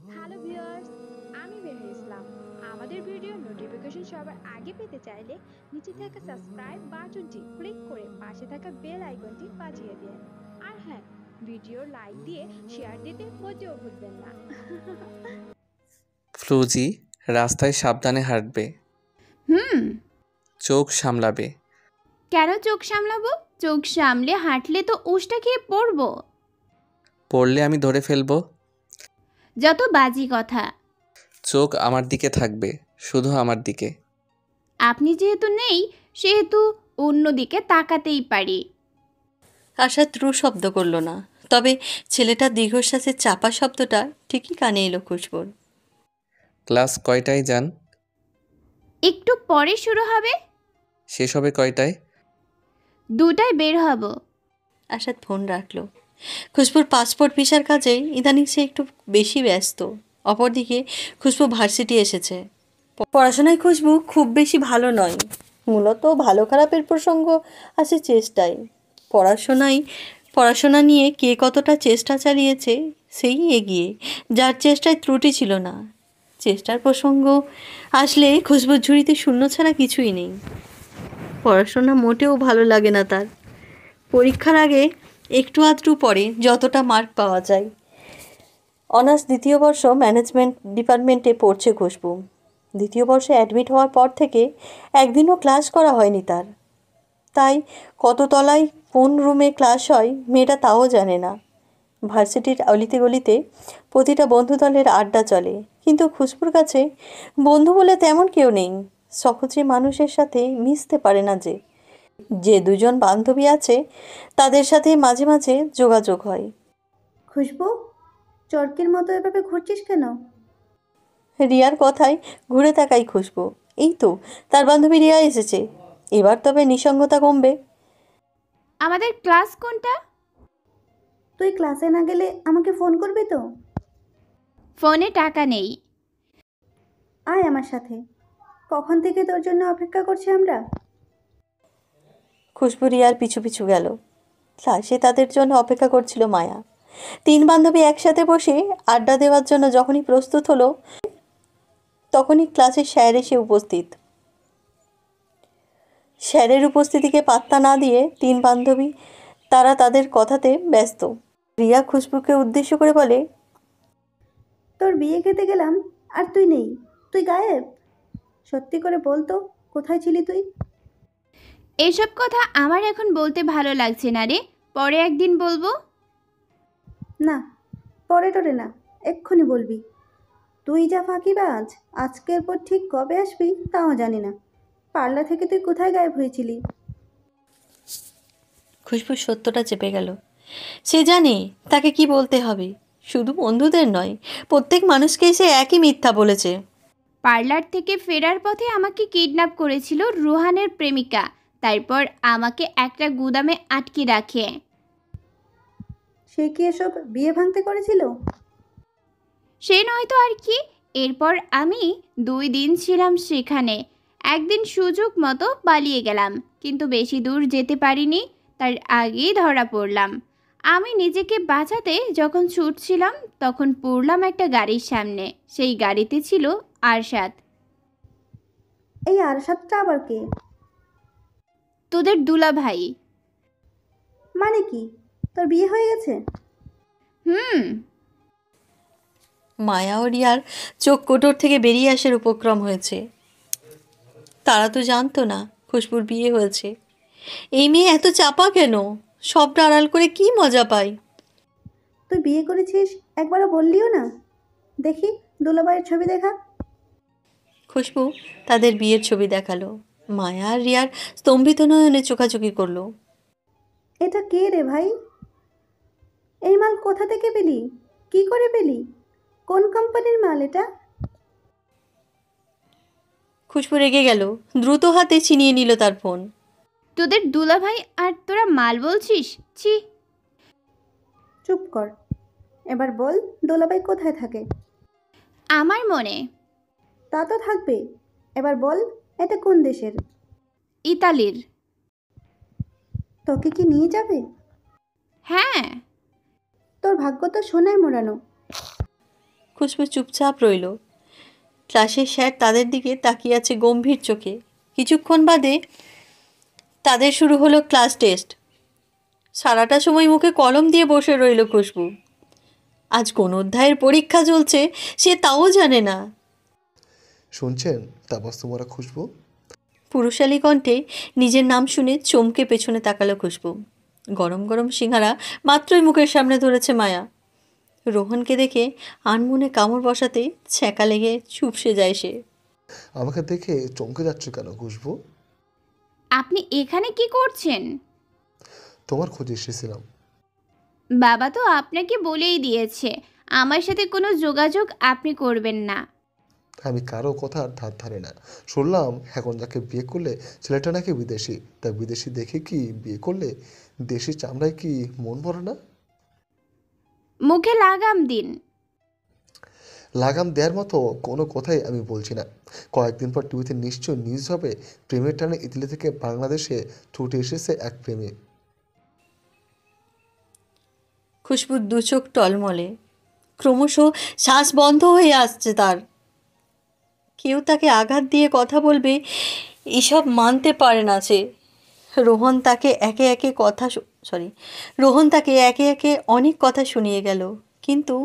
Hello viewers, আমি মেহের ইসলাম। আমাদের video notification সবার আগে পেতে চাইলে নিচে থাকা সাবস্ক্রাইব বাটনটি ক্লিক করে পাশে থাকা বেল আইকনটি বাজিয়ে দিন। আর হ্যাঁ, ভিডিও লাইক দিয়ে শেয়ার দিতে মোটেও ভুলবেন না। ফ্লুজি রাস্তায় সাবধানে হাঁটবে, হুম। চোখ সামলাবে। কেন চোখ সামলাবো? চোখ সামলে হাঁটলে তো উষ্টা খেয়ে পড়বো। পড়লে আমি ধরে ফেলবো। যত বাজি কথা। চোখ আমার দিকে থাকবে, শুধু আমার দিকে। আপনি যেহেতু নেই সেহেতু অন্যদিকে তাকাতেই পারি। আশা ত্রু শব্দ করল না, তবে ছেলেটার দীর্ঘশ্বাসের চাপা শব্দটা ঠিকই কানে এলো খুশবুর। ক্লাস কয়টায় যান? একটু পরে শুরু হবে। শেষ হবে কয়টায়? 2টায় বের হব। আশাদ ফোন রাখলো। খুশবুর পাসপোর্ট ভিসার কাজে ইদানিং সে একটু বেশি ব্যস্ত। অপরদিকে খুশবু ভার্সিটি এসেছে। পড়াশোনায় খুশবু খুব বেশি ভালো নয়, মূলত ভালো খারাপের প্রসঙ্গ আসে চেষ্টায়। পড়াশোনা নিয়ে কে কতটা চেষ্টা চালিয়েছে সেই এগিয়ে, যার চেষ্টায় ত্রুটি ছিল না। চেষ্টার প্রসঙ্গ আসলে খুশবুর ঝুড়িতে শূন্য ছাড়া কিছুই নেই। পড়াশোনা মোটেও ভালো লাগে না তার। পরীক্ষার আগে একটু আধটু পড়ে যতটা মার্ক পাওয়া যায়। অনার্স দ্বিতীয় বর্ষ ম্যানেজমেন্ট ডিপার্টমেন্টে পড়ছে খুশবু। দ্বিতীয় বর্ষে অ্যাডমিট হওয়ার পর থেকে একদিনও ক্লাস করা হয়নি তার। তাই কত তলায় কোন রুমে ক্লাস হয় মেয়েটা তাও জানে না। ভার্সিটির অলিতে গলিতে প্রতিটা বন্ধু দলের আড্ডা চলে, কিন্তু খুশবুর কাছে বন্ধু বলে তেমন কেউ নেই। সহজে মানুষের সাথে মিশতে পারে না যে দুজন বান্ধবী আছে তাদের সাথে মাঝে মাঝে যোগাযোগ হয়। খুশবু, চরকির মতো এভাবে ঘুরছিস কেন? রিয়ার কথায় ঘুরে তাকাই খুশবু। এই তো তার বান্ধবী রিয়া এসেছে, এবার তবে নিঃসঙ্গতা কমবে। আমাদের ক্লাস কোনটা? তুই ক্লাসে না গেলে আমাকে ফোন করবি তো? ফোনে টাকা নেই। আয় আমার সাথে, কখন থেকে তোর জন্য অপেক্ষা করছি আমরা। খুশবু রিয়ার পিছু পিছু গেল। ক্লাসে তাদের জন্য অপেক্ষা করছিল মায়া। 3 বান্ধবী একসাথে বসে আড্ডা দেওয়ার জন্য যখনই প্রস্তুত হলো তখনই ক্লাসের স্যার এসে উপস্থিত। স্যারের উপস্থিতিকে পাত্তা না দিয়ে 3 বান্ধবী তারা তাদের কথাতে ব্যস্ত। রিয়া খুশবুকে উদ্দেশ্য করে বলে, তোর বিয়ে খেতে গেলাম আর তুই নেই, তুই গায়েব। সত্যি করে বল তো, কোথায় ছিলি তুই? এসব কথা আমার এখন বলতে ভালো লাগছে না রে, পরে একদিন বলবো। না, পরে টরে না, এক্ষুনি বলবি। তুই যা ফাঁকিবাজ, আজকের পর ঠিক কবে আসবি তাও জানি না। পার্লার থেকে তুই কোথায় গায়েব হয়েছিলি? খুশবু সত্যটা চেপে গেল। সে জানে তাকে কি বলতে হবে। শুধু বন্ধুদের নয়, প্রত্যেক মানুষকেই সে একই মিথ্যা বলেছে। পার্লার থেকে ফেরার পথে আমাকে কিডন্যাপ করেছিল রুহানের প্রেমিকা, তারপর আমাকে একটা গুদামে আটকে রাখে। সে কি এসব বিয়ে ভাঙতে করেছিল? সে নয়তো আর কি। এরপর আমি 2 দিন ছিলাম সেখানে। একদিন সুযোগ মতো পালিয়ে গেলাম, কিন্তু বেশি দূর যেতে পারিনি, তার আগেই ধরা পড়লাম। আমি নিজেকে বাঁচাতে যখন ছুটছিলাম তখন পড়লাম একটা গাড়ির সামনে। সেই গাড়িতে ছিল আরশাদ। এই আরশাদটা আবার কে? তোদের দুলাভাই। মানে কি, তোর বিয়ে হয়ে গেছে? হুম। মায়া ও রিয়ার চোখ কোটর থেকে বেরিয়ে আসার উপক্রম হয়েছে। তারা তো জানতো না খুশবুর বিয়ে হয়েছে। এই মেয়ে এত চাপা কেন? সবটা আড়াল করে কি মজা পায়? তুই বিয়ে করেছিস একবারও বললিও না। দেখি দুলাভাইয়ের ছবি দেখা। খুশবু তাদের বিয়ের ছবি দেখালো। মায়া আর রিয়ার স্তম্ভিত নয়নে চোখাচোখি করলো। এটা কে রে ভাই? এই মাল কোথা থেকে পেলি? কি করে পেলি? কোন কোম্পানির মাল এটা? খুশবু রেগে গেল, দ্রুত হাতে ছিনিয়ে নিল তার ফোন। তোদের দুলাভাই আর তোরা মাল বলছিস? ছি। চুপ কর, এবার বল দুলাভাই কোথায় থাকে? আমার মনে। তা তো থাকবে, এবার বল এটা কোন দেশের? ইতালির। তোকে কি নিয়ে যাবে? হ্যাঁ। তোর ভাগ্য তো সোনায় মোড়ানো। খুশবু চুপচাপ রইল। ক্লাসের স্যার তাদের দিকে তাকিয়ে আছে গম্ভীর চোখে। কিছুক্ষণ বাদে তাদের শুরু হলো ক্লাস টেস্ট। সারাটা সময় মুখে কলম দিয়ে বসে রইল খুশবু। আজ কোন অধ্যায়ের পরীক্ষা চলছে সে তাও জানে না। শুনছেন তাবাস্তুমরা খুশবু? পুরুষালী কণ্ঠে নিজের নাম শুনে চমকে পেছনে তাকালো খুশবু। গরম গরম সিঙ্গারা মাত্রই মুখের সামনে ধরেছে মায়া। রোহনকে দেখে আনমনে কামড় বসাতে ছ্যাঁকা লেগে চুপসে যায় সে। আমাকে দেখে চমকে যাচ্ছ কেন খুশবু? আপনি এখানে কি করছেন? তোমার খোঁজে এসেছিলাম। বাবা তো আপনাকে বলেই দিয়েছে আমার সাথে কোনো যোগাযোগ আপনি করবেন না। আমি কারো কথা আর ধার ধারে না। শুনলাম এখন যাকে বিয়ে করলে ছেলেটা নাকি বিদেশি, তা বিদেশি দেখে কি বিয়ে করলে দেশি চামড়ায় কি মন ভরে না? মুখে লাগাম দিন। লাগাম দেওয়ার মতো কোনো কথাই আমি বলছি না। কয়েকদিন পর টিভিতে নিশ্চয় নিউজ হবে, প্রেমের টানে ইতালি থেকে বাংলাদেশে ছুটে এসেছে এক প্রেমী। খুশবুর দুচোখ টলমলে, ক্রমশ শ্বাস বন্ধ হয়ে আসছে তার। কেউ তাকে আঘাত দিয়ে কথা বলবে এসব মানতে পারে না সে। রোহন তাকে একে একে অনেক কথা শুনিয়ে গেল, কিন্তু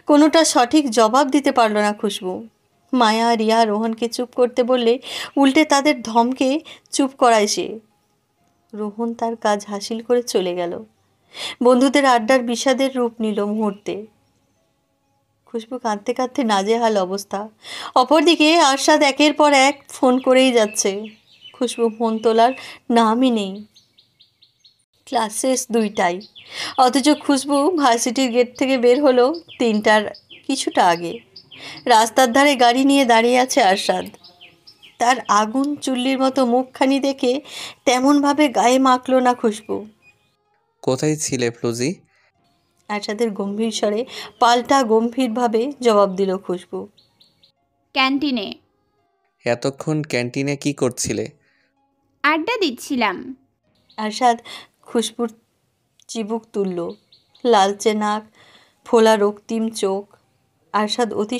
কোনোটার সঠিক জবাব দিতে পারল না খুশবু। মায়া রিয়া রোহনকে চুপ করতে বললে উল্টে তাদের ধমকে চুপ করায় সে। রোহন তার কাজ হাসিল করে চলে গেল। বন্ধুদের আড্ডার বিষাদের রূপ নিল মুহূর্তে। খুশবু কাঁদতে কাঁদতে নাজেহাল অবস্থা। অপরদিকে আরশাদ একের পর এক ফোন করেই যাচ্ছে। খুশবু ফোন তোলার নামই নেই। ক্লাস শেষ 2টায়, অথচ খুশবু ভার্সিটির গেট থেকে বের হলো 3টার কিছুটা আগে। রাস্তার ধারে গাড়ি নিয়ে দাঁড়িয়ে আছে আরশাদ। তার আগুন চুল্লির মতো মুখখানি দেখে তেমনভাবে গায়ে মাখল না খুশবু। কোথায় ছিলে ফ্লুজি? আরশাদের গম্ভীর স্বরে পাল্টা গম্ভীরভাবে জবাব দিল খুশবু। ক্যান্টিনে। এতক্ষণ ক্যান্টিনে কি করছিলে? আড্ডা দিচ্ছিলাম। আরশাদ খুশবুর চিবুক তুলল। লালচে নাক, ফোলা রক্তিম চোখ। আরশাদকে অতি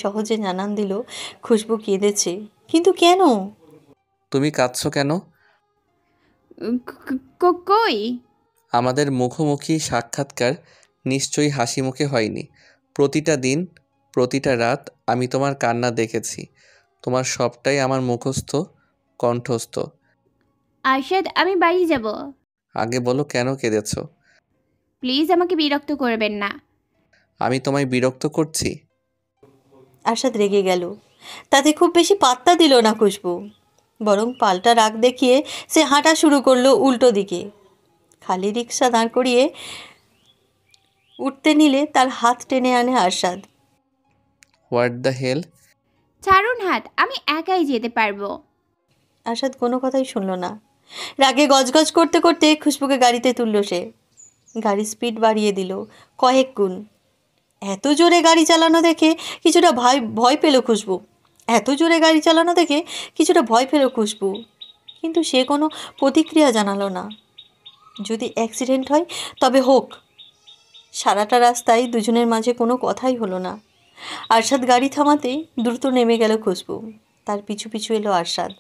সহজে জানান দিল খুশবু কেঁদেছে। কিন্তু কেন? তুমি কাঁদছো কেন? কই? আমাদের মুখোমুখি সাক্ষাৎকার নিশ্চয়ই হাসি মুখে হয়নি। প্রতিটা দিন, প্রতিটা রাত আমি তোমার কান্না দেখেছি। তোমার সবটাই আমার মুখস্থ, কণ্ঠস্থ। আরশাদ, আমি বাড়ি যাব। আগে বলো কেন কেঁদেছো? প্লিজ আমাকে বিরক্ত করবেন না। আমি তোমায় বিরক্ত করছি? আরশাদ রেগে গেল। তাতে খুব বেশি পাত্তা দিল না খুশবু, বরং পাল্টা রাগ দেখিয়ে সে হাঁটা শুরু করলো উল্টো দিকে। খালি রিক্সা দাঁড় করিয়ে উঠতে নিলে তার হাত টেনে আনে আরশাদ। What the hell? ছাড়ুন হাত, আমি একাই যেতে পারবো। আরশাদ কোনো কথাই শুনল না। রাগে গজগজ করতে করতে খুশবুকে গাড়িতে তুলল সে। গাড়ির স্পিড বাড়িয়ে দিল কয়েক গুণ। এত জোরে গাড়ি চালানো দেখে কিছুটা ভয় পেল খুশবু। কিন্তু সে কোনো প্রতিক্রিয়া জানালো না। যদি অ্যাক্সিডেন্ট হয় তবে হোক। সারাটা রাস্তায় দুজনের মাঝে কোনো কথাই হলো না। আরশাদ গাড়ি থামাতে দ্রুত নেমে গেল খুশবু। তার পিছু পিছু এলো আরশাদ।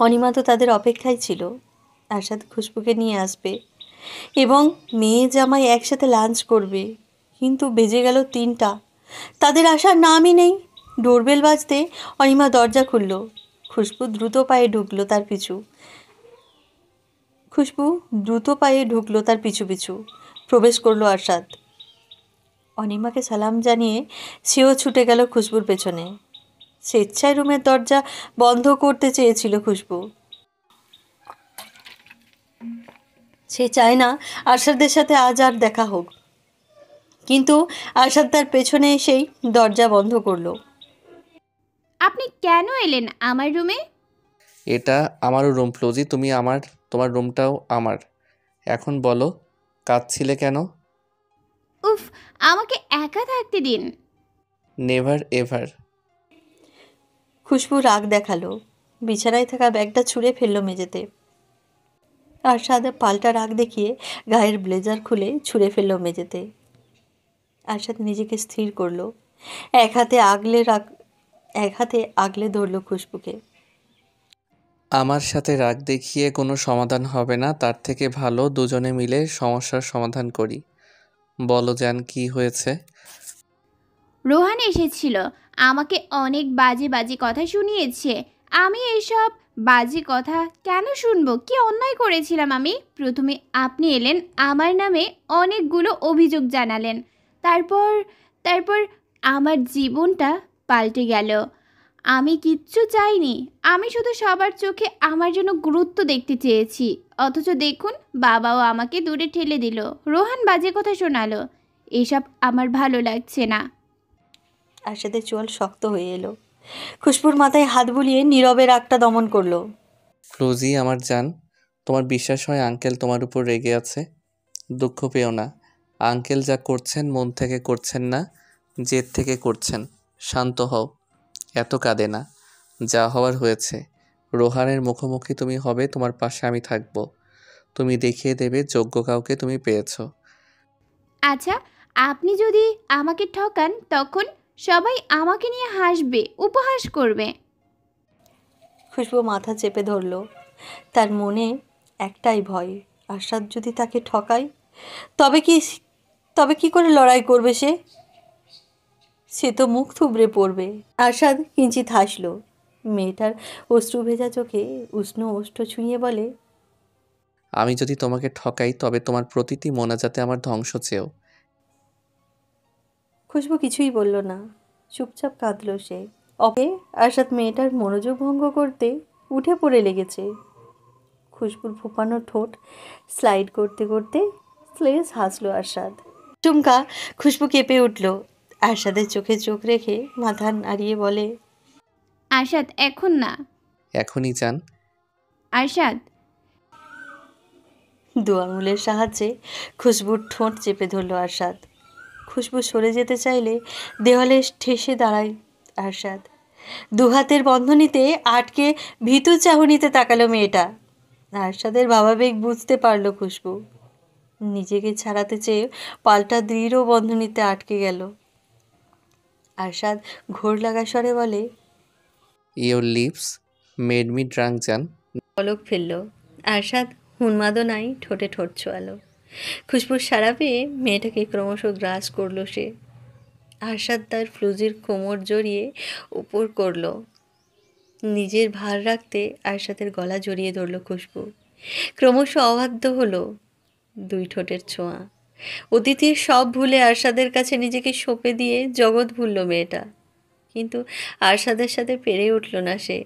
অনিমা তো তাদের অপেক্ষায় ছিল। আরশাদ খুশবুকে নিয়ে আসবে এবং মেয়ে জামাই একসাথে লাঞ্চ করবে। কিন্তু বেজে গেল 3টা, তাদের আসার নামই নেই। ডোরবেল বাজতে অনিমা দরজা খুলল। খুশবু দ্রুত পায়ে ঢুকলো তার পিছু পিছু। প্রবেশ করলো আরশাদ। অনিমাকে সালাম জানিয়ে সেও ছুটে গেল খুশবুর পেছনে। স্বেচ্ছায় রুমের দরজা বন্ধ করতে চেয়েছিল খুশবু। সে চায় না আরশাদের সাথে আজ আর দেখা হোক, কিন্তু আরশাদ তার পেছনে এসেই দরজা বন্ধ করলো। আপনি কেন এলেন আমার রুমে? এটা আমারও রুম ফ্লুজি, তোমার রুমটাও আমার। এখন বলো, কাঁদছিলে কেন? উফ, আমাকে একা থাকতে দিন। Never ever. খুশবু রাগ দেখালো। বিছানায় থাকা ব্যাগটা ছুঁড়ে ফেললো মেঝেতে। আরশাদ পাল্টা রাগ দেখিয়ে গায়ের ব্লেজার খুলে ছুঁড়ে ফেললো মেঝেতে। আরশাদ নিজেকে স্থির করলো, এক হাতে আগলে ধরলো খুশবুকে। আমার সাথে রাগ দেখিয়ে কোনো সমাধান হবে না, তার থেকে ভালো দুজনে মিলে সমস্যার সমাধান করি। বলো জান, কি হয়েছে? রোহান এসেছিল, আমাকে অনেক বাজে বাজে কথা শুনিয়েছে। আমি এসব বাজে কথা কেন শুনবো? কি অন্যায় করেছিলাম আমি? প্রথমে আপনি এলেন, আমার নামে অনেকগুলো অভিযোগ জানালেন। তারপর তারপর আমার জীবনটা পাল্টে গেল। আমি কিচ্ছু চাইনি, আমি শুধু সবার চোখে আমার জন্য গুরুত্ব দেখতে চেয়েছি। অথচ দেখুন, বাবাও আমাকে দূরে ঠেলে দিল, রোহান বাজে কথা শোনালো। এসব আমার ভালো লাগছে না। আরশাদের চোয়াল শক্ত হয়ে এলো। খুশবুর মাথায় হাত বুলিয়ে নীরবে রাগটা দমন করলো। ফ্লুজি আমার জান, তোমার বিশ্বাস হয় আঙ্কেল তোমার উপর রেগে আছে? দুঃখ পেও না, আঙ্কেল যা করছেন মন থেকে করছেন না, জেদ থেকে করছেন। শান্ত হও, এত কাঁদে না। যা হওয়ার হয়েছে। রোহানের মুখোমুখি তুমি হবে, তোমার পাশে আমি থাকব। তুমি দেখিয়ে দেবে যোগ্য কাউকে তুমি পেয়েছো। আচ্ছা, আপনি যদি আমাকে ঠকান তখন সবাই আমাকে নিয়ে হাসবে, উপহাস করবে। খুশবু মাথা চেপে ধরলো। তার মনে একটাই ভয়, আরশাদ যদি তাকে ঠকায় তবে কি তবে কি করে লড়াই করবে সে? সে তো মুখ থুবড়ে পড়বে। আরশাদ কিঞ্চিত হাসলো। মেয়েটার অশ্রু ভেজা চোখে উষ্ণ ওষ্ঠ ছুঁয়ে বলে, আমি যদি তোমাকে ঠকাই তবে তোমার প্রতিটি মোনাজাতে আমার ধ্বংস চেয়েও। খুশবু কিছুই বলল না, চুপচাপ কাঁদলো সে। অপে আরশাদ মেয়েটার মনোযোগ ভঙ্গ করতে উঠে পড়ে লেগেছে। খুশবুর ফোপানো ঠোঁট স্লাইড করতে করতে স্লেস হাসলো আরশাদ। চুমকা খুশবু কেঁপে উঠল। আরশাদের চোখে চোখ রেখে মাথা নাড়িয়ে বলে, আরশাদ, এখন না। এখনই চান? আরশাদ, দু আঙুলের সাহায্যে খুশবুর ঠোঁট চেপে ধরল আরশাদ। খুশবু সরে যেতে চাইলে দেওয়ালে ঠেসে দাঁড়ায় আরশাদ। দুহাতের বন্ধনীতে আটকে ভীতু চাহনিতে তাকালো মেয়েটা। আরশাদের ভাবাবেগ বুঝতে পারল খুশবু। নিজেকে ছাড়াতে চেয়ে পাল্টা দৃঢ় বন্ধনীতে আটকে গেল। আরশাদ ঘোর লাগা স্বরে বলে, your lips made me drunk জান। পলক ফেলল। আরশাদ উন্মাদনায় ঠোঁটে ঠোঁট ছোঁয়ালো। খুশবুর সারা পেয়ে মেয়েটাকে ক্রমশ গ্রাস করলো সে। আরশাদ তার ফ্লুজির কোমর জড়িয়ে উপর করলো। নিজের ভার রাখতে আরশাদের গলা জড়িয়ে ধরলো খুশবু। ক্রমশ অবাধ্য হলো দুই ঠোঁটের ছোঁয়া। অতীতের সব ভুলে আরশাদের কাছে নিজেকে সঁপে দিয়ে জগৎ ভুলল মেয়েটা। কিন্তু আরশাদের সাথে পেরে উঠল না সে।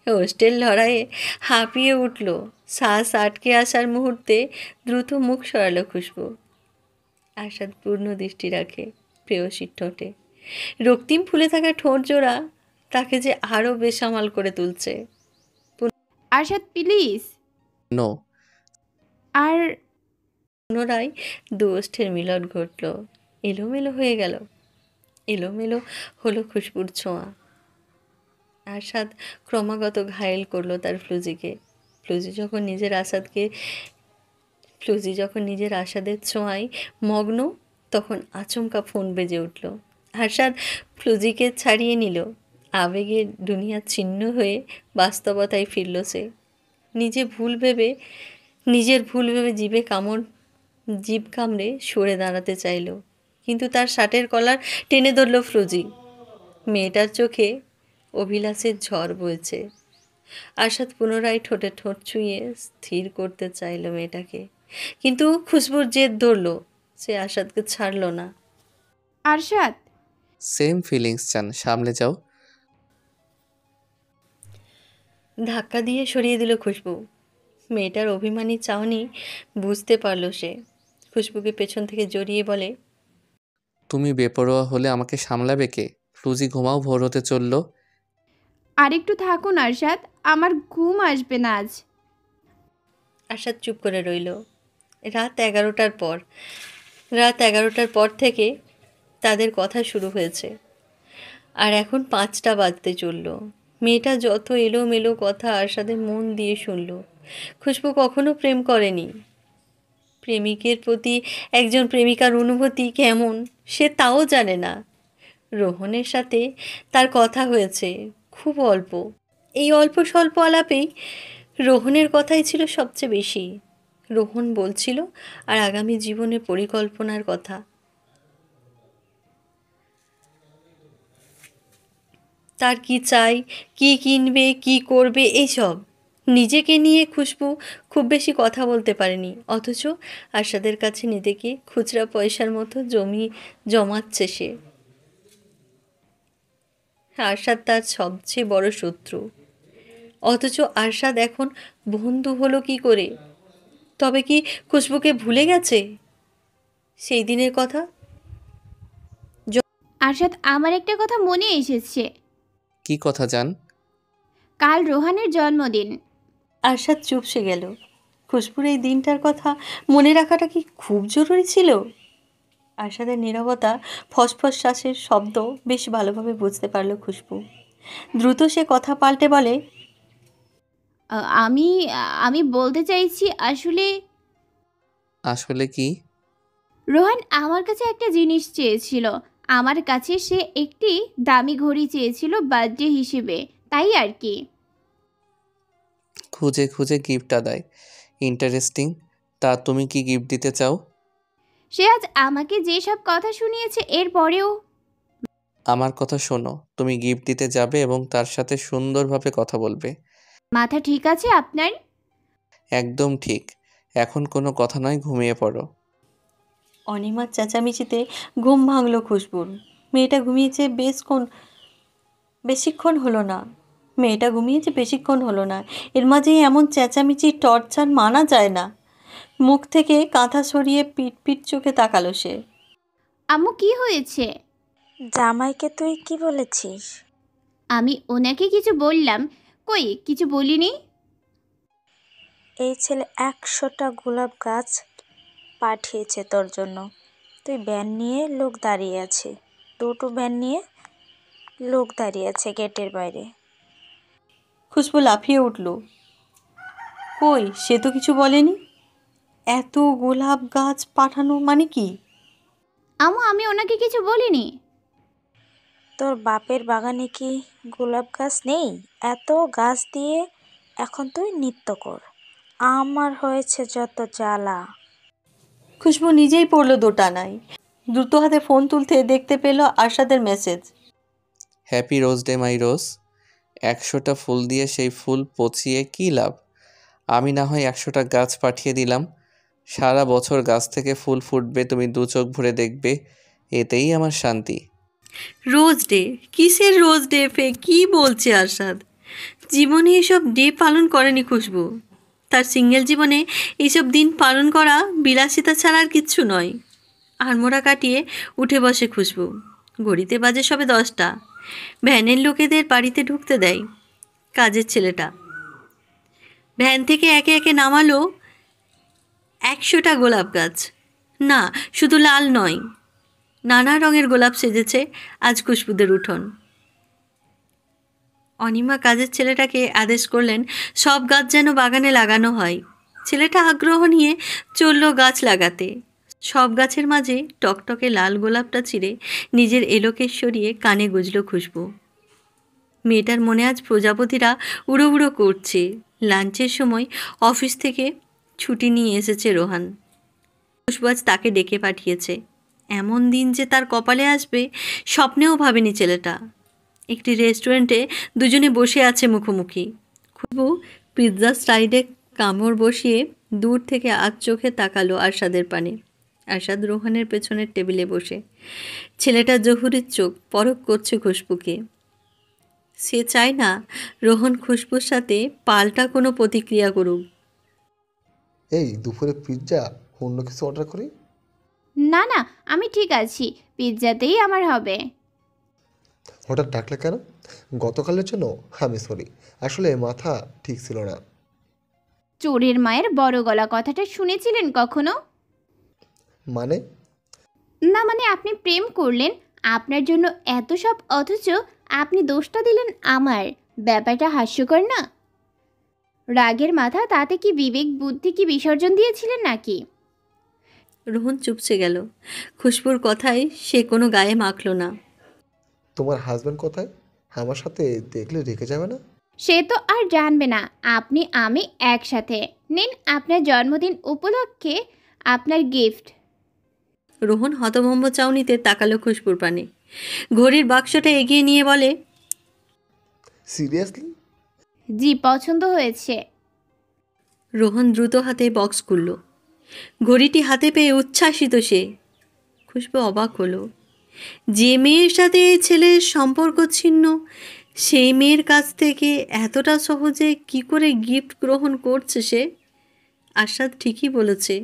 হোস্টেল লড়াইয়ে হাঁপিয়ে উঠল। শ্বাস আটকে আসার মুহূর্তে দ্রুত মুখ সরালো খুশবু। আরশাদ পূর্ণ দৃষ্টি রাখে প্রেয়সীর ঠোঁটে। রক্তিম ফুলে থাকা ঠোঁট জোড়া তাকে যে আরও বেসামাল করে তুলছে। আরশাদ প্লিজ। নো। আর পুনরায় দুষ্ঠের মিলন ঘটল। এলোমেলো হয়ে গেল। এলোমেলো হলো খুশবুর ছোঁয়া। আরশাদ ক্রমাগত ঘায়েল করলো তার ফ্লুজিকে। ফ্লুজি যখন নিজের আশাদের ছোঁয়ায় মগ্ন, তখন আচমকা ফোন বেজে উঠল। আরশাদ ফ্লুজিকে ছাড়িয়ে নিল। আবেগে দুনিয়া ছিন্ন হয়ে বাস্তবতায় ফিরল সে। নিজের ভুল ভেবে জিভ কামড়ে সরে দাঁড়াতে চাইল, কিন্তু তার শার্টের কলার টেনে ধরল ফ্লুজি। মেয়েটার চোখে অভিলাষের ঝড় বইছে। আরশাদ পুনরায় ঠোঁটে ঠোঁট ছুঁয়ে স্থির করতে চাইল মেয়েটাকে, কিন্তু খুশবুর জেদ ধরল। সে আরশাদকে ছাড়ল না। আরশাদ, সেম ফিলিংস চান, সামলে যাও। ধাক্কা দিয়ে সরিয়ে দিল খুশবু। মেয়েটার অভিমানী চাহনি বুঝতে পারল সে। খুশবুকে পেছন থেকে জড়িয়ে বলে, তুমি বেপরোয়া হলে আমাকে সামলাবে কে? ফ্লুজি ঘুমাও, ভোর হতে চললো। আরেকটু থাকুন আরশাদ, আমার ঘুম আসবে না আজ। আরশাদ চুপ করে রইল। রাত 11টার পর থেকে তাদের কথা শুরু হয়েছে, আর এখন 5টা বাজতে চলল। মেয়েটা যত এলোমেলো কথা আরশাদের মন দিয়ে শুনল। খুশবু কখনো প্রেম করেনি। প্রেমিকের প্রতি একজন প্রেমিকার অনুভূতি কেমন সে তাও জানে না। রোহনের সাথে তার কথা হয়েছে খুব অল্প। এই অল্প স্বল্প আলাপেই রোহনের কথাই ছিল সবচেয়ে বেশি। রোহন বলছিল আর আগামী জীবনের পরিকল্পনার কথা। তার কি চাই, কি কিনবে, কি করবে, এইসব নিজেকে নিয়ে খুশবু খুব বেশি কথা বলতে পারেনি। অথচ আরশাদের কাছে নিজেকে খুচরা পয়সার মতো জমাচ্ছে সে। আরশাদ তার সবচেয়ে বড় শত্রু, অথচ আরশাদ এখন বন্ধু হলো কি করে? তবে কি খুশবুকে ভুলে গেছে সেই দিনের কথা? আরশাদ, আমার একটা কথা মনে এসেছে। কি কথা জান? কাল রোহানের জন্মদিন। আরশাদ চুপসে গেল। খুশবুর এই দিনটার কথা মনে রাখাটা কি খুব জরুরি ছিল? আরশাদের নীরবতা, ফসফস শ্বাসের শব্দ বেশ ভালোভাবে বুঝতে পারল খুশবু। দ্রুত সে কথা পাল্টে বলে, আমি আমি বলতে চাইছি আসলে আসলে কি? রোহান আমার কাছে একটা জিনিস চেয়েছিল। আমার কাছে সে একটি দামি ঘড়ি চেয়েছিল বার্থডে হিসেবে, তাই আর কি। খুঁজে খুঁজে গিফটটা দেয়, ইন্টারেস্টিং। তা তুমি কি গিফট দিতে চাও? সে আজ আমাকে যেসব কথা শুনিয়েছে এর পরেও। আমার কথা শোনো, তুমি গিফট দিতে যাবে এবং তার সাথে সুন্দরভাবে কথা বলবে। মাথা ঠিক আছে আপনার? একদম ঠিক। এখন কোনো কথা নয়, ঘুমিয়ে পড়ো। অনিমার চেঁচামেচিতে ঘুম ভাঙল খুশবুর। মেয়েটা ঘুমিয়েছে বেশিক্ষণ হলো না। এর মাঝেই এমন চেঁচামেচি, টর্চার মানা যায় না। মুখ থেকে কাঁথা সরিয়ে পিট চোখে তাকালো সে। আম্মু, কি হয়েছে? জামাইকে তুই কি বলেছিস? আমি ওনাকে কিছু বললাম? কই, কিছু বলিনি। এই ছেলে 100টা গোলাপ গাছ পাঠিয়েছে তোর জন্য। তুই ভ্যান নিয়ে লোক দাঁড়িয়ে আছে, দুটো ভ্যান নিয়ে লোক দাঁড়িয়ে আছে গেটের বাইরে। খুশবু লাফিয়ে উঠল। কই, সে তো কিছু বলেনি। এত গোলাপ গাছ পাঠানো মানে কি? আম্মু, আমি ওনাকে কিছু বলিনি। তোর বাপের বাগানে কি গোলাপ গাছ নেই? এত গাছ দিয়ে এখন তুই নৃত্য কর। আমার হয়েছে যত জ্বালা। খুশবু নিজেই পড়ল দোটানায়। দ্রুত হাতে ফোন তুলতে দেখতে পেল আরশাদের message. Happy rose day my rose. 100টা ফুল দিয়ে সেই ফুল পচিয়ে কী লাভ? আমি না হয় 100টা গাছ পাঠিয়ে দিলাম। সারা বছর গাছ থেকে ফুল ফুটবে, তুমি দু চোখ ভরে দেখবে, এতেই আমার শান্তি। Rose day? কিসের রোজ ডে? কি বলছে আরশাদ? জীবনে এসব ডে পালন করেনি খুশবু। তার সিঙ্গেল জীবনে এইসব দিন পালন করা বিলাসিতা ছাড়া আর কিচ্ছু নয়। আড়মোড়া কাটিয়ে উঠে বসে খুশবু। ঘড়িতে বাজে সবে 10টা। ভ্যানের লোকেদের বাড়িতে ঢুকতে দেয় কাজের ছেলেটা। ভ্যান থেকে একে একে নামালো 100টা গোলাপ গাছ। না, শুধু লাল নয়, নানা রঙের গোলাপ সেজেছে আজ খুশবুদের উঠোন। অনিমা কাজের ছেলেটাকে আদেশ করলেন সব গাছ যেন বাগানে লাগানো হয়। ছেলেটা আগ্রহ নিয়ে চলল গাছ লাগাতে। সব গাছের মাঝে টকটকে লাল গোলাপটা ছিঁড়ে নিজের এলোকেশ সরিয়ে কানে গুজল খুশবু। মেয়েটার মনে আজ প্রজাপতিরা উড়ো উড়ো করছে। লাঞ্চের সময় অফিস থেকে ছুটি নিয়ে এসেছে রোহান। খুশবু আজ তাকে ডেকে পাঠিয়েছে। এমন দিন যে তার কপালে আসবে স্বপ্নেও ভাবেনি ছেলেটা। একটি রেস্টুরেন্টে দুজনে বসে আছে মুখোমুখি। খুশবু পিৎজা স্টাইলে কামড় বসিয়ে দূর থেকে আধ চোখে তাকালো আরশাদের পানে। আরশাদ রোহানের পেছনের টেবিলে বসে। ছেলেটা জহুরির চোখ পরখ করছে খুশবুকে। সে চায় না রোহন খুশবুর সাথে পাল্টা কোনো প্রতিক্রিয়া করুক। এই দুপুরে পিৎজা অন্য কিছু অর্ডার করি? না না, আমি ঠিক আছি, পিৎজাতেই আমার হবে। হঠাৎ ডাকলে কেন? গতকালের জন্য আমি সরি, আসলে মাথা ঠিক ছিল না। চোরের মায়ের বড় গলা কথাটা শুনেছিলেন কখনো? মানে? না মানে, আপনি প্রেম করলেন, আপনার জন্য এত সব, অথচ আপনি দোষটা দিলেন আমার। ব্যাপারটা হাস্যকর না? রাগের মাথা তাতে কি বিবেক বুদ্ধি কি বিসর্জন দিয়েছিলেন নাকি? রোহন চুপসে গেল। খুশবুর কথায় সে কোনো গায়ে মাখল না। তোমার হাজব্যান্ড কোথায়? আমার সাথে দেখলে রেখে যাবে না? সে তো আর জানবে না আপনি আমি একসাথে। নিন আপনার জন্মদিন উপলক্ষে আপনার গিফট। রোহন হতভম্ব চাউনিতে তাকালো খুশবুর পানে। ঘড়ির বাক্সটা এগিয়ে নিয়ে বলে, সিরিয়াসলি? জি, পছন্দ হয়েছে। রোহন দ্রুত হাতে বক্স খুলল। ঘড়িটি হাতে পেয়ে উচ্ছ্বাসিত সে। খুশবু অবাক হলো। যে মেয়ের সাথে এই ছেলের সম্পর্ক ছিন্ন, সেই মেয়ের কাছ থেকে এতটা সহজে কি করে গিফট গ্রহণ করছে সে? আশাদ ঠিকই বলেছে,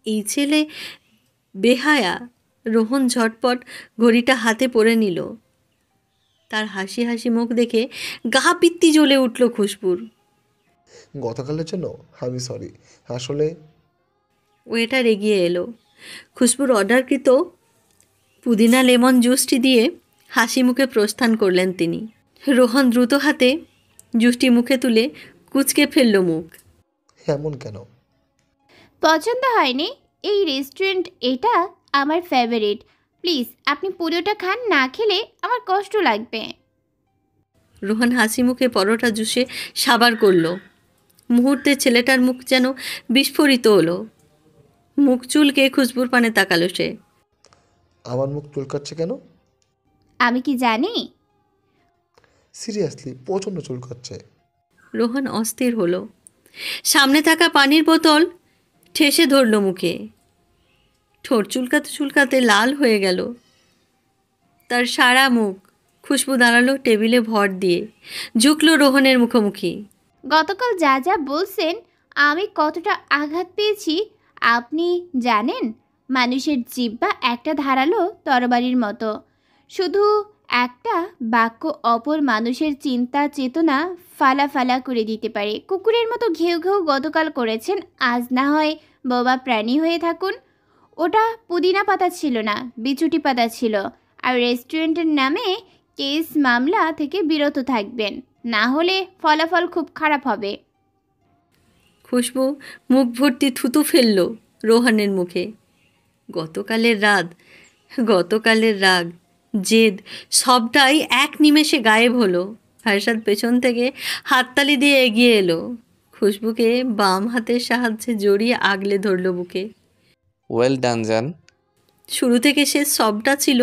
এই ছেলে বেহায়া। রোহন ঝটপট ঘড়িটা হাতে পরে নিল। তার হাসি হাসি মুখ দেখে গা পিত্তি জ্বলে উঠল খুশবুর। গতকালের জন্য আমি সরি। আসলে ওয়েটার এগিয়ে এলো। খুশবুর অর্ডারকৃত পুদিনা লেমন জুসটি দিয়ে হাসি মুখে প্রস্থান করলেন তিনি। রোহন দ্রুত হাতে জুসটি মুখে তুলে কুঁচকে ফেলল মুখ। এমন কেন? পছন্দ হয়নি? এই রেস্টুরেন্ট এটা আমার ফেভারিট। প্লিজ আপনি পুরোটা খান, না খেলে আমার কষ্ট লাগবে। রোহন হাসি মুখে পরোটা জুসে সাবার করল। মুহূর্তে ছেলেটার মুখ যেন বিস্ফোরিত হলো। মুখ চুলকে খুশবুর পানে তাকালো সে। আমার মুখ চুলকাচ্ছে কেন? আমি কি জানি? সিরিয়াসলি প্রচণ্ড চুলকাচ্ছে। রোহন অস্থির হলো। সামনে থাকা পানির বোতল ঠেসে ধরল মুখে। ঠোঁট চুলকাতে চুলকাতে লাল হয়ে গেল তার সারা মুখ। খুশবু দাঁড়ালো টেবিলে ভর দিয়ে, ঝুঁকলো রোহনের মুখোমুখি। গতকাল যা যা বলছেন আমি কতটা আঘাত পেয়েছি আপনি জানেন? মানুষের জিহ্বা একটা ধারালো তরবারির মতো। শুধু একটা বাক্য অপর মানুষের চিন্তা চেতনা ফালা ফালা করে দিতে পারে। কুকুরের মতো ঘেউ ঘেউ গতকাল করেছেন, আজ না হয় বোবা প্রাণী হয়ে থাকুন। ওটা পুদিনা পাতা ছিল না, বিচুটি পাতা ছিল। আর রেস্টুরেন্টের নামে কেস মামলা থেকে বিরত থাকবেন, না হলে ফলাফল খুব খারাপ হবে। খুশবু মুখ ভর্তি থুতু ফেলল রোহনের মুখে। গতকালের রাগ, জেদ সবটাই এক নিমেষে গায়েব হলো। আরশাদ পেছন থেকে হাততালি দিয়ে এগিয়ে এলো। খুশবুকে বাম হাতের সাহায্যে জড়িয়ে আগলে ধরল বুকে। ওয়েল ডান জান। শুরু থেকে শেষ সবটা ছিল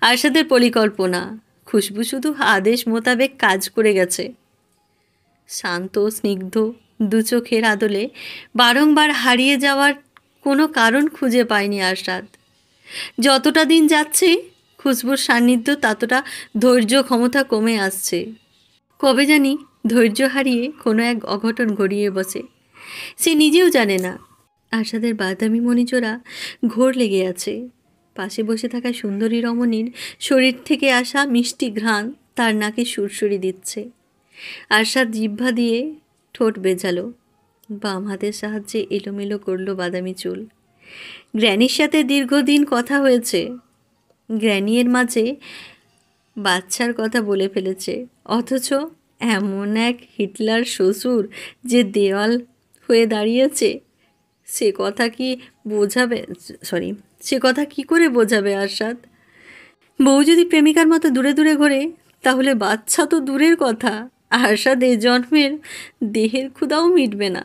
আরশাদের পরিকল্পনা। খুশবু শুধু আদেশ মোতাবেক কাজ করে গেছে। শান্ত স্নিগ্ধ দু চোখের আদলে বারংবার হারিয়ে যাওয়ার কোনো কারণ খুঁজে পায়নি আরশাদ। যতটা দিন যাচ্ছে খুশবুর সান্নিধ্য ততটা ধৈর্য ক্ষমতা কমে আসছে। কবে জানি ধৈর্য হারিয়ে কোনো এক অঘটন ঘটিয়ে বসে। সে নিজেও জানে না। আরশাদের বাদামি মণিজোড়া ঘোর লেগে আছে। পাশে বসে থাকা সুন্দরী রমণীর শরীর থেকে আসা মিষ্টি ঘ্রাণ তার নাকে সুরসুরি দিচ্ছে। আরশাদ জিহ্বা দিয়ে ঠোঁট বেজালো। বাম হাতের সাহায্যে এলোমেলো করলো বাদামি চুল। গ্র্যানির সাথে দীর্ঘদিন কথা হয়েছে। গ্র্যানি এর মাঝে বাচ্চার কথা বলে ফেলেছে, অথচ এমন এক হিটলার শ্বশুর যে দেওয়াল হয়ে দাঁড়িয়েছে, সে কথা কি করে বোঝাবে আরশাদ? বউ যদি প্রেমিকার মতো দূরে দূরে ঘোরে, তাহলে বাচ্চা তো দূরের কথা, আরশাদ এই জন্মের দেহের ক্ষুধাও মিটবে না।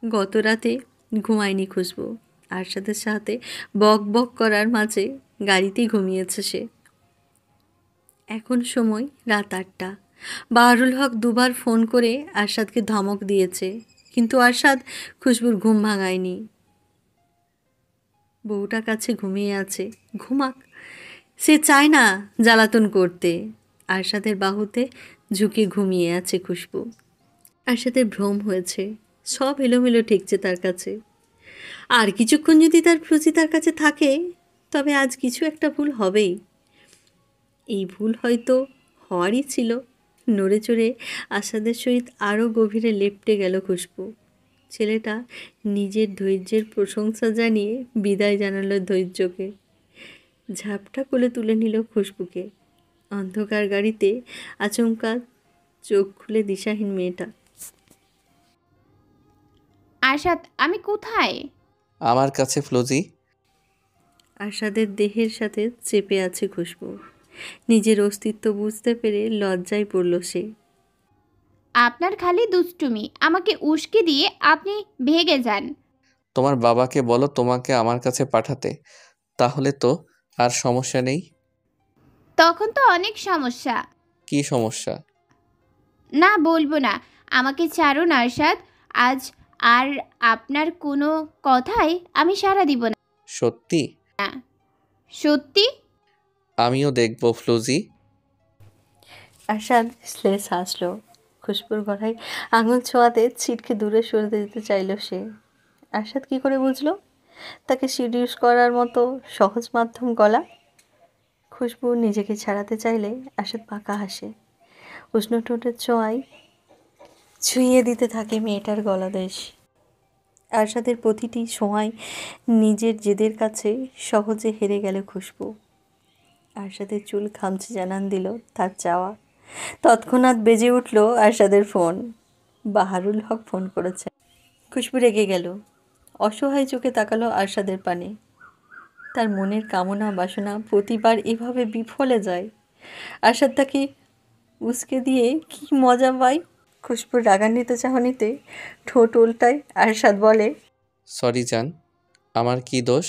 গত রাতে ঘুমায়নি খুশবু। আরশাদের সাথে বক বক করার মাঝে গাড়িতেই ঘুমিয়েছে সে। এখন সময় রাত 8টা। বাহারুল হক দুবার ফোন করে আরশাদকে ধমক দিয়েছে, কিন্তু আরশাদ খুশবুর ঘুম ভাঙায়নি। বউটা কাছে ঘুমিয়ে আছে, ঘুমাক। সে চায় না জ্বালাতন করতে। আরশাদের বাহুতে ঝুঁকে ঘুমিয়ে আছে খুশবু। আরশাদের ভ্রম হয়েছে, সব এলোমেলো ঠেকছে তার কাছে। আর কিছুক্ষণ যদি তার প্রতি তার কাছে থাকে, তবে আজ কিছু একটা ভুল হবেই। এই ভুল হয়তো হওয়ারই ছিল। নড়ে চড়ে আরশাদের সহিত আরও গভীরে লেপ্টে গেল খুশবু। ছেলেটা নিজের ধৈর্যের প্রশংসা জানিয়ে বিদায় জানালো ধৈর্যকে। ঝাপটা কোলে তুলে নিল খুশবুকে। অন্ধকার গাড়িতে আচমকা চোখ খুলে দিশাহীন মেয়েটা। আরশাদ, আমি কোথায়? আমার কাছে ফ্লোজি। আশাদের দেহের সাথে চেপে আছে খুশবু। নিজের অস্তিত্ব বুঝতে পেরে লজ্জায় পড়ল সে। আপনার খালি দুষ্টুমি, আমাকে উস্কে দিয়ে আপনি ভেগে যান। তোমার বাবাকে বলো তোমাকে আমার কাছে পাঠাতে, তাহলে তো আর সমস্যা নেই। তখন তো অনেক সমস্যা। কি সমস্যা? না, বলবো না। আমাকে ছাড়ুন আরশাদ। আজ আর আপনার কোনো কথাই আমি সাড়া দিব না। সত্যি? সত্যি? আমিও দেখবো ফ্লোজি। আশাদ শ্লেষ হাসল। খুশবুর গলায় আঙুল ছোঁয়াতে ছিটকে দূরে সরে দিতে চাইল সে। আশাদ কী করে বুঝলো তাকে সিডিউস করার মতো সহজ মাধ্যম গলা? খুশবু নিজেকে ছাড়াতে চাইলে আশাদ পাকা হাসে। উষ্ণ ঠোঁটের ছোঁয়ায় ছুঁয়ে দিতে থাকে মেয়েটার গলাদেশ। আরশাদের প্রতিটি ছোঁয়ায় নিজের জেদের কাছে সহজে হেরে গেল খুশবু। আরশাদের চুল খামচে জানান দিল তার চাওয়া। তৎক্ষণাৎ বেজে উঠল আরশাদের ফোন। বাহারুল হক ফোন করেছে। খুশবু রেগে গেল। অসহায় চোখে তাকালো আরশাদের পানে। তার মনের কামনা বাসনা প্রতিবার এভাবে বিফলে যায়। আরশাদ তাকে উস্কে দিয়ে কি মজা পায়। খুশবুর রাগান্বিত চাহনিতে ঠোঁট উল্টায় আরশাদ বলে, সরি জান, আমার কি দোষ?